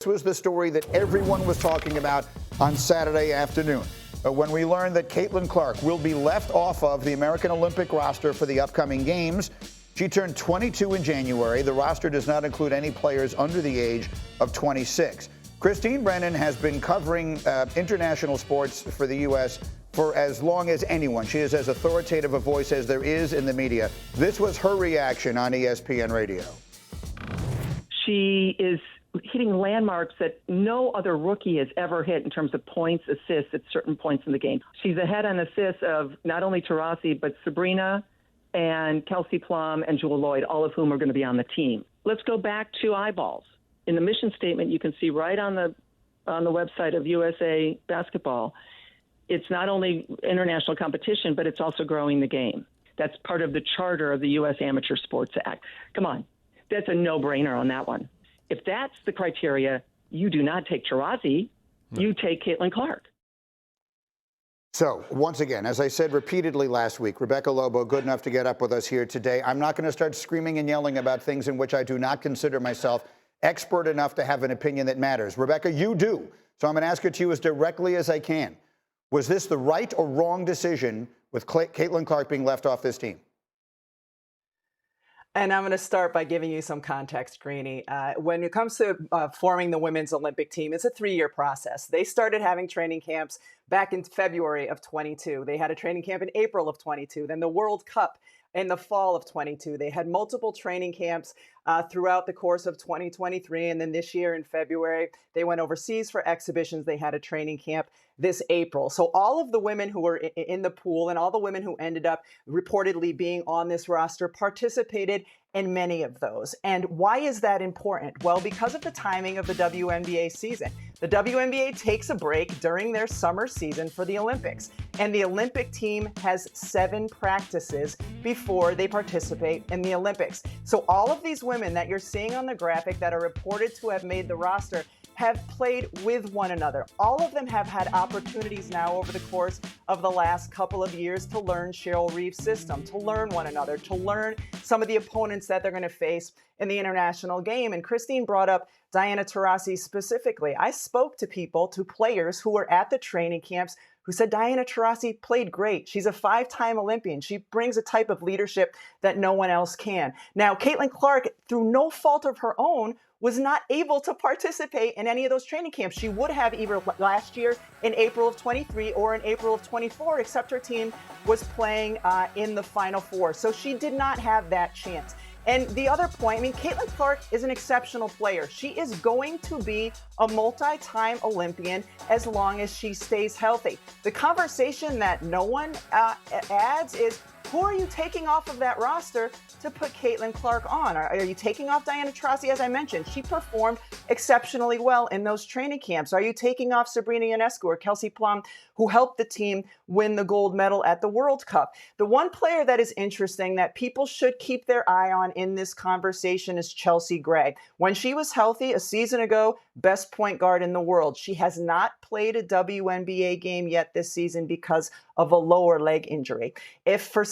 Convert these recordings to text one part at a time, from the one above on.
This was the story that everyone was talking about on Saturday afternoon when we learned that Caitlin Clark will be left off of the American Olympic roster for the upcoming games. She turned 22 in January. The roster does not include any players under the age of 26. Christine Brennan has been covering international sports for the U.S. for as long as anyone. She is as authoritative a voice as there is in the media. This was her reaction on ESPN Radio. She is hitting landmarks that no other rookie has ever hit in terms of points, assists at certain points in the game. She's ahead on assists of not only Taurasi, but Sabrina and Kelsey Plum and Jewel Lloyd, all of whom are going to be on the team. Let's go back to eyeballs. In the mission statement, you can see right on the website of USA Basketball, it's not only international competition, but it's also growing the game. That's part of the charter of the U.S. Amateur Sports Act. Come on, that's a no-brainer on that one. If that's the criteria, you do not take Taurasi, you take Caitlin Clark. So, once again, as I said repeatedly last week, Rebecca Lobo, good enough to get up with us here today. I'm not going to start screaming and yelling about things in which I do not consider myself expert enough to have an opinion that matters. Rebecca, you do. So I'm going to ask it to you as directly as I can. Was this the right or wrong decision with Caitlin Clark being left off this team? And I'm going to start by giving you some context, Greeny. When it comes to forming the women's Olympic team, it's a 3-year process. They started having training camps back in February of 22. They had a training camp in April of 22. Then the World Cup in the fall of 22. They had multiple training camps throughout the course of 2023. And then this year in February, they went overseas for exhibitions. They had a training camp this April. So all of the women who were in the pool and all the women who ended up reportedly being on this roster participated in many of those. And why is that important? Well, because of the timing of the WNBA season. The WNBA takes a break during their summer season for the Olympics. And the Olympic team has 7 practices before they participate in the Olympics. So all of these women that you're seeing on the graphic that are reported to have made the roster have played with one another. All of them have had opportunities now over the course of the last couple of years to learn Cheryl Reeve's system, to learn one another, to learn some of the opponents that they're going to face in the international game. And Christine brought up Diana Taurasi specifically. I spoke to people, to players who were at the training camps who said Diana Taurasi played great. She's a 5-time Olympian. She brings a type of leadership that no one else can. Now, Caitlin Clark, through no fault of her own, was not able to participate in any of those training camps. She would have either last year in April of 23 or in April of 24, except her team was playing in the Final Four. So she did not have that chance. And the other point, I mean, Caitlin Clark is an exceptional player. She is going to be a multi-time Olympian as long as she stays healthy. The conversation that no one adds is, who are you taking off of that roster to put Caitlin Clark on? Are you taking off Diana Taurasi? As I mentioned, she performed exceptionally well in those training camps. Are you taking off Sabrina Ionescu or Kelsey Plum, who helped the team win the gold medal at the World Cup? The one player that is interesting that people should keep their eye on in this conversation is Chelsea Gray. When she was healthy a season ago, best point guard in the world. She has not played a WNBA game yet this season because of a lower leg injury. If for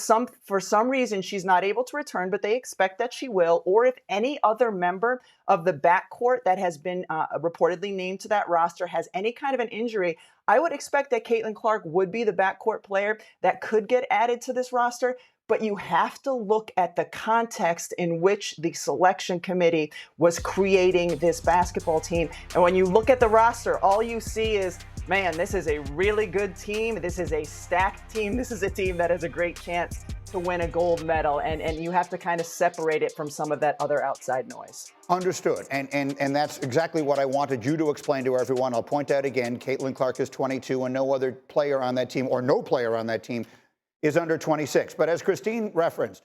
some reason she's not able to return, but they expect that she will, or if any other member of the backcourt that has been reportedly named to that roster has any kind of an injury, I would expect that Caitlin Clark would be the backcourt player that could get added to this roster. But you have to look at the context in which the selection committee was creating this basketball team. And when you look at the roster, all you see is, man, this is a really good team. This is a stacked team. This is a team that has a great chance to win a gold medal. And you have to kind of separate it from some of that other outside noise. Understood. And that's exactly what I wanted you to explain to everyone. I'll point out again, Caitlin Clark is 22 and no other player on that team, or no player on that team, is under 26. But as Christine referenced,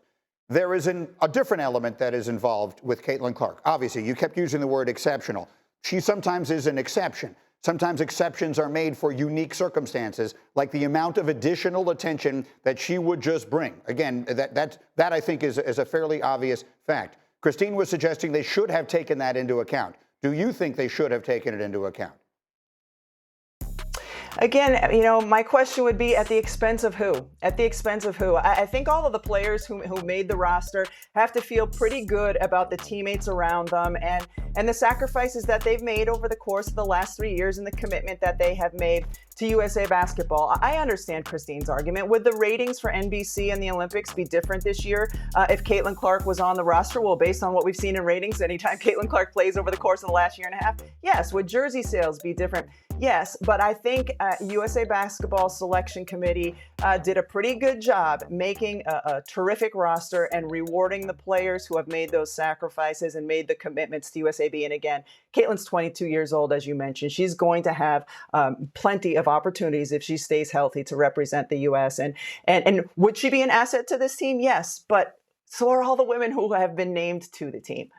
there is a different element that is involved with Caitlin Clark. Obviously, you kept using the word exceptional. She sometimes is an exception. Sometimes exceptions are made for unique circumstances, like the amount of additional attention that she would just bring. Again, that I think is a fairly obvious fact. Christine was suggesting they should have taken that into account. Do you think they should have taken it into account? Again, my question would be, at the expense of who? At the expense of who? I think all of the players who made the roster have to feel pretty good about the teammates around them and the sacrifices that they've made over the course of the last 3 years and the commitment that they have made to USA Basketball. I understand Christine's argument. Would the ratings for NBC and the Olympics be different this year if Caitlin Clark was on the roster? Well, based on what we've seen in ratings, anytime Caitlin Clark plays over the course of the last year and a half, yes. Would jersey sales be different? Yes, but I think USA Basketball Selection Committee did a pretty good job making a terrific roster and rewarding the players who have made those sacrifices and made the commitments to USAB. And again, Caitlin's 22 years old, as you mentioned. She's going to have plenty of opportunities if she stays healthy to represent the U.S. And would she be an asset to this team? Yes, but so are all the women who have been named to the team.